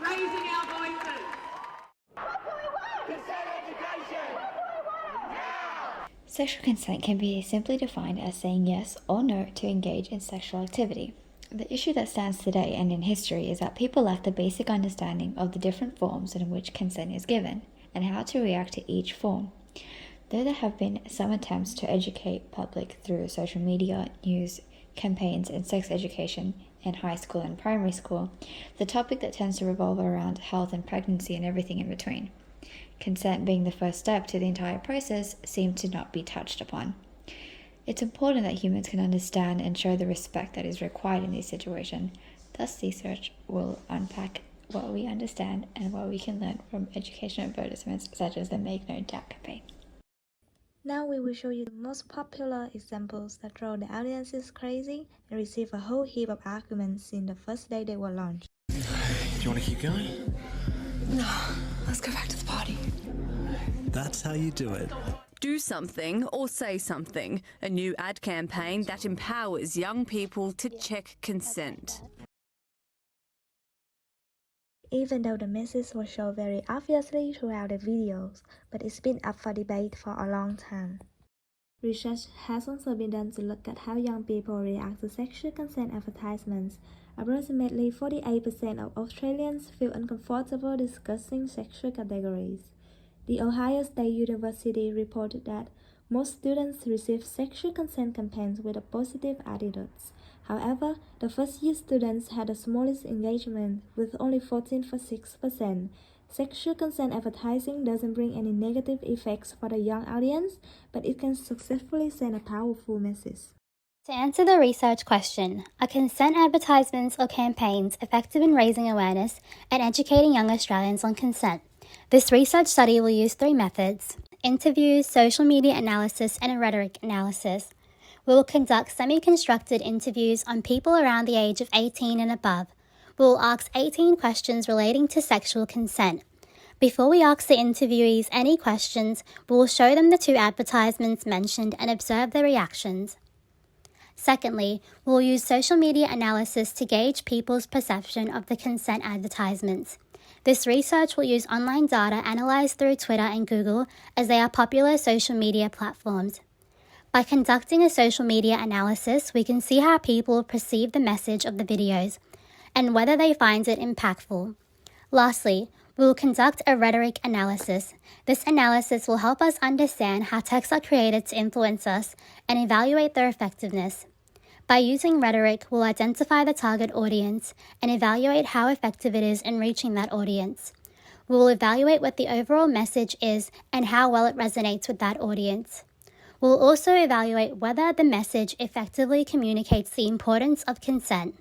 raising our voices. Consent education! Now! Sexual consent can be simply defined as saying yes or no to engage in sexual activity. The issue that stands today and in history is that people lack the basic understanding of the different forms in which consent is given and how to react to each form. Though there have been some attempts to educate public through social media, news, campaigns, and sex education in high school and primary school, the topic that tends to revolve around health and pregnancy and everything in between. Consent being the first step to the entire process seemed to not be touched upon. It's important that humans can understand and show the respect that is required in this situation. Thus, research will unpack what we understand and what we can learn from educational advertisements such as the Make No Doubt campaign. Now we will show you the most popular examples that drove the audiences crazy and received a whole heap of arguments since the first day they were launched. Do you want to keep going? No, let's go back to the party. That's how you do it. Do something or say something. A new ad campaign that empowers young people to check consent. Even though the message was shown very obviously throughout the videos, but it's been up for debate for a long time. Research has also been done to look at how young people react to sexual consent advertisements. Approximately 48% of Australians feel uncomfortable discussing sexual categories. The Ohio State University reported that most students receive sexual consent campaigns with a positive attitudes. However, the first-year students had the smallest engagement, with only 14.6%. Sexual consent advertising doesn't bring any negative effects for the young audience, but it can successfully send a powerful message. To answer the research question, are consent advertisements or campaigns effective in raising awareness and educating young Australians on consent? This research study will use 3 methods: interviews, social media analysis, and a rhetoric analysis. We will conduct semi-constructed interviews on people around the age of 18 and above. We will ask 18 questions relating to sexual consent. Before we ask the interviewees any questions, we will show them the 2 advertisements mentioned and observe their reactions. Secondly, we will use social media analysis to gauge people's perception of the consent advertisements. This research will use online data analysed through Twitter and Google, as they are popular social media platforms. By conducting a social media analysis, we can see how people perceive the message of the videos and whether they find it impactful. Lastly, we will conduct a rhetoric analysis. This analysis will help us understand how texts are created to influence us and evaluate their effectiveness. By using rhetoric, we'll identify the target audience and evaluate how effective it is in reaching that audience. We will evaluate what the overall message is and how well it resonates with that audience. We'll also evaluate whether the message effectively communicates the importance of consent.